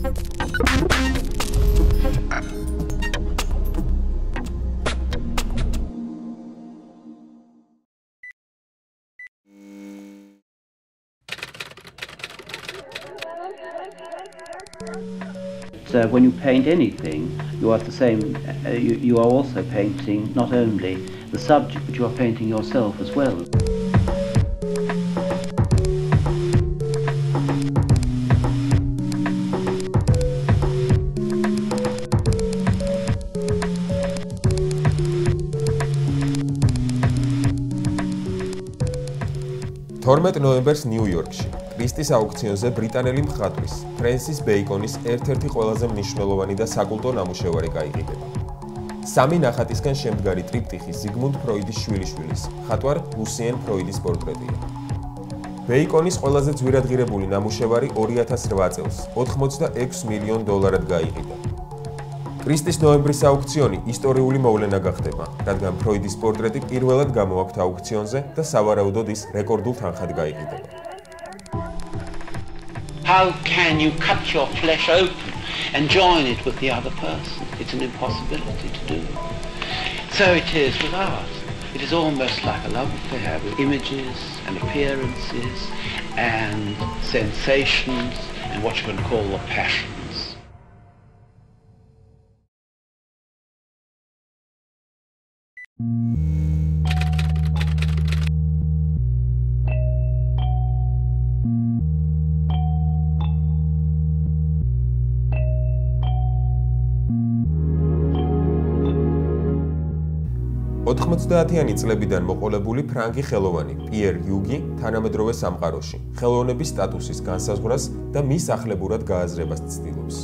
So when you paint anything, you are the same. You are also painting not only the subject, but you are painting yourself as well. ნოემბერს ნიუ-იორკში კრისტის აუქციონზე ბრიტანელი მხატვრის ფრენსის ბეიკონის ერთ-ერთი ყველაზე მნიშვნელოვანი და საკულტო ნამუშევარი გაიყიდება. 3 ნახატისგან შემდგარი ტრიპტიხი ზიგმუნდ ფროიდის შვილიშვილის, მხატვარ ლუსიან ფროიდის პორტრეტია. ბეიკონის ყველაზე ძვირადღირებული ნამუშევარი 2008 წელს $86 მილიონ გაიყიდა. კრისტის ნოემბრის აუქციონი ისტორიული მოვლენა გახდება, რადგან ფროიდის პორტრეტი პირველად გამოაქვთ აუქციონზე და სავარაუდოდ ის რეკორდულ თანხად გაიყიდება. How can you cut your flesh open and join it with the other person? It's an impossibility to do. So it is with art. It is almost like a love affair with images and appearances and sensations and what you can call the passions. ოცდაათიანი წლებიდან მოყოლებული ფრანგი ხელოვანი პიერ იუგი თანამედროვე სამყაროში ხელოვნების სტატუსის განსაზღვრას და მის ახლებურად გააზრებას ცდილობს.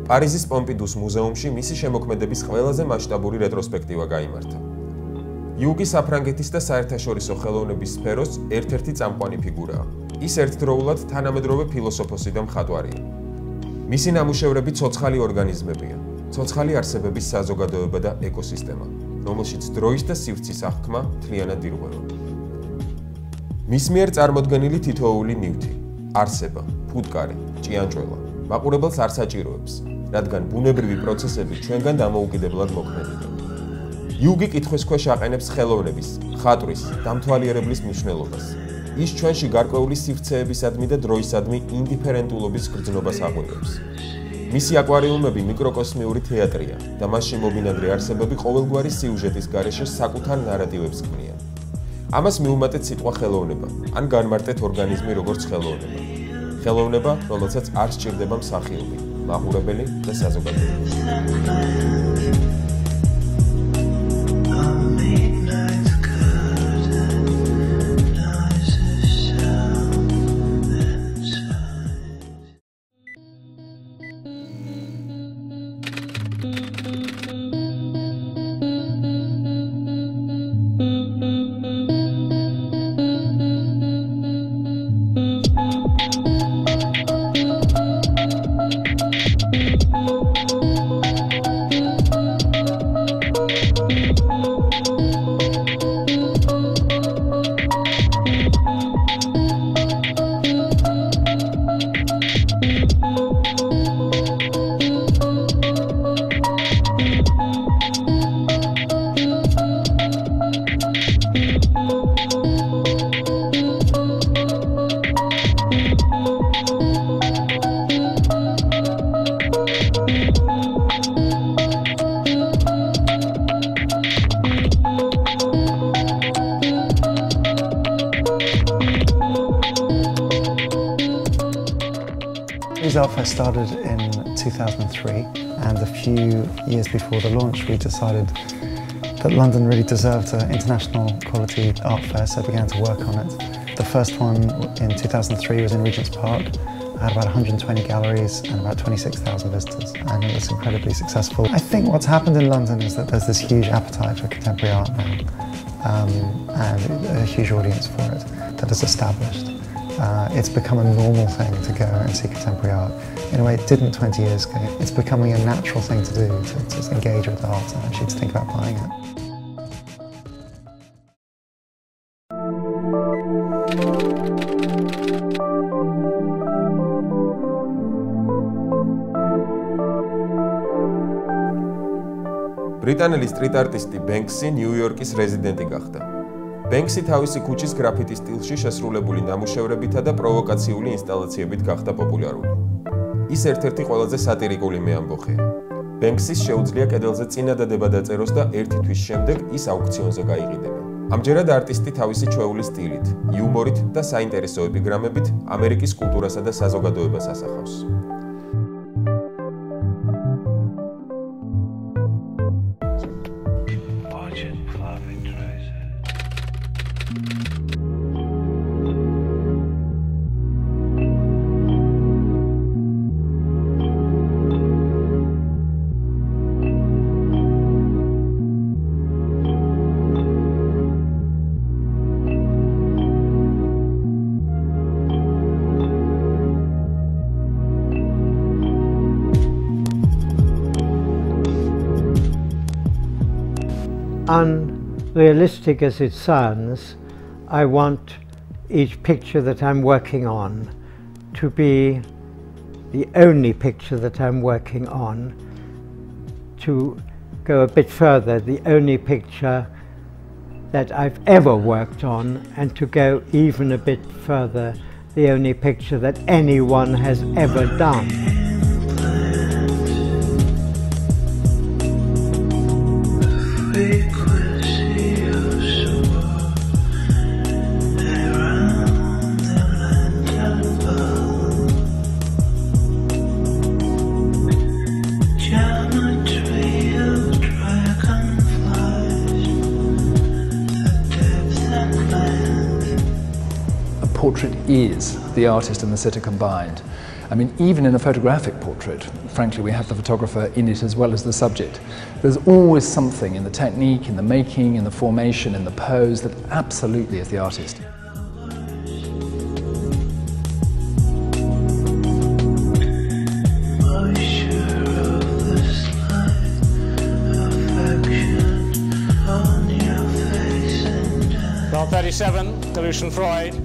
პარიზის პომპიდუს მუზეუმში მისი შემოქმედების ყველაზე მასშტაბური რეტროსპექტივა გაიმართა. იუგი საფრანგეთის და საერთაშორისო ხელოვნების სფეროს ერთ-ერთი წამყვანი ფიგურაა. ის ერთდროულად თანამედროვე ფილოსოფოსი და მხატვარია. მისი ნამუშევრები ცოცხალი ორგანიზმებია, ცოცხალი არსებების საზოგადოება და ეკოსისტემა, რომელშიც დროის და სივრცის აღქმა მთლიანად ირღვევა. მის მიერ წარმოდგენილი თითოეული ნივთი, არსება, ფუტკარი, ჭიანჭველა, მაყურებელს არ საჭიროებს, რადგან ბუნებრივი პროცესები ჩვენგან დამოუკიდებლად მოქმედდება. იუგი კითხვის ქვეშ აყენებს ხელოვნების, ხატვის, დამთვალიერებლის მნიშვნელობას. ის ჩვენში გარკვეული სივრცეებისადმი და დროისადმი ინდიფერენტულობის გრძნობას აღვივებს. მისი აკვარიუმები მიკროკოსმიური თეატრია და მასში მობინადრე არსებები ყოველგვარი სიუჟეტის გარეშე საკუთარ ნარატივებს ქმნიან. ამას მიუმატეთ სიტყვა ხელოვნება, ან განმარტეთ ორგანიზმი როგორც ხელოვნება. ხელოვნება, რომელსაც არ სჭირდება მსახიობი, მაყურებელი და საზოგადოება. Frieze Art Fair started in 2003, and a few years before the launch we decided that London really deserved an international quality art fair, so began to work on it. The first one in 2003 was in Regent's Park. It had about 120 galleries and about 26,000 visitors, and it was incredibly successful. I think what's happened in London is that there's this huge appetite for contemporary art now, and a huge audience for it that is established. It's become a normal thing to go and see contemporary art. In a way, it didn't 20 years ago. It's becoming a natural thing to do, to engage with art and actually to think about buying it. ბრიტანელი სტრიტ არტისტი Banksy ნიუ-იორკის რეზიდენტი გახდა. Banksy თავისი ქუჩის გრაფიტის სტილში შესრულებული ნამუშევრებითა და პროვოკაციული ინსტალაციებით გახდა პოპულარული. ის ერთ-ერთი ყველაზე სატირიკული მეამბოხეა. Banksy-ს შეუძლია კედელზე წინადადება დაწეროს და ერთი თვის შემდეგ ის აუქციონზე გაიყიდება. ამჯერად არტისტი თავისი ჩვეული სტილით, იუმორით და საინტერესო ეპიგრამებით ამერიკის კულტურასა და საზოგადოებას ასახავს. Unrealistic as it sounds, I want each picture that I'm working on to be the only picture that I'm working on, to go a bit further, the only picture that I've ever worked on, and to go even a bit further, the only picture that anyone has ever done. Portrait is the artist and the sitter combined. I mean, even in a photographic portrait, frankly, we have the photographer in it as well as the subject. There's always something in the technique, in the making, in the formation, in the pose that absolutely is the artist. Well, 37, the Lucian Freud.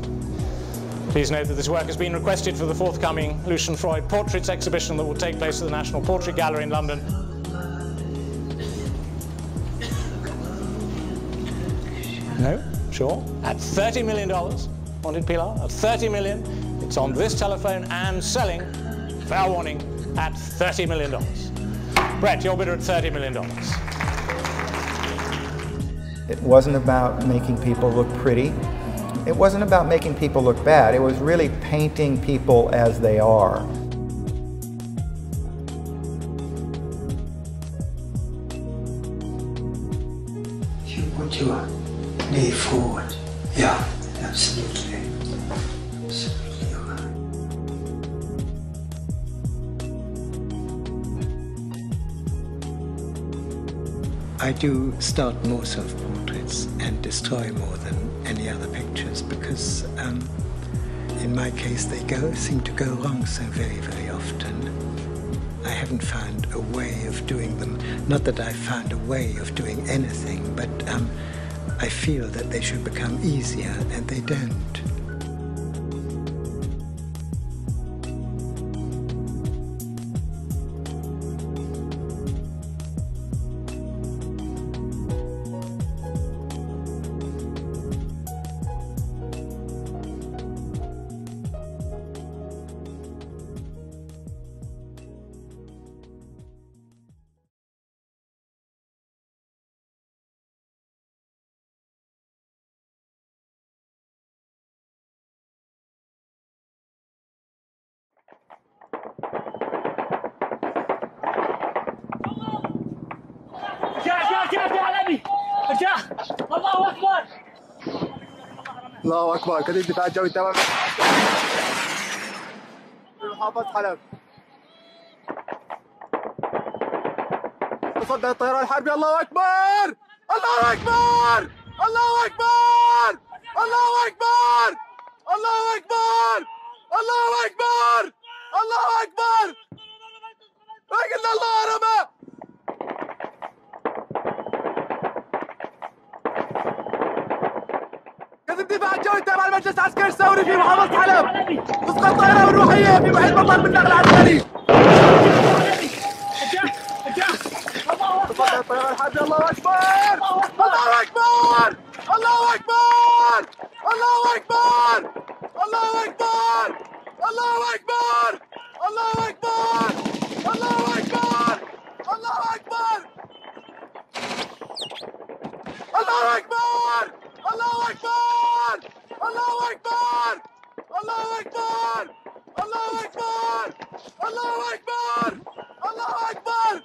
Please note that this work has been requested for the forthcoming Lucian Freud Portraits exhibition that will take place at the National Portrait Gallery in London. No? Sure? At $30 million. Wanted Pilar? At $30 million. It's on this telephone and selling, fair warning, at $30 million. Brett, your bidder at $30 million. It wasn't about making people look pretty. It wasn't about making people look bad. It was really painting people as they are. You put your knee forward. Yeah, absolutely. Absolutely right. I do start more self-portraits and destroy more than any other pictures because in my case they seem to go wrong so very, very often. I haven't found a way of doing them. Not that I've found a way of doing anything, but I feel that they should become easier and they don't. الله أكبر الله أكبر كذب دفاع الجوي تمام محافظ حلب تصدى الطيران الحربي الله أكبر الله أكبر الله أكبر الله أكبر الله أكبر الله أكبر الله أكبر لكن الله رمى كذب دفاع الجوي تبع المجلس العسكري الثوري في محافظة حلب تسقط الطائرة الروحية في محيط مطار بالنقل العسكري تصدى الطيران حاجة الله أكبر الله أكبر الله أكبر الله أكبر الله أكبر الله أكبر الله أكبر الله أكبر الله أكبر الله أكبر الله أكبر الله أكبر الله أكبر الله أكبر الله أكبر الله أكبر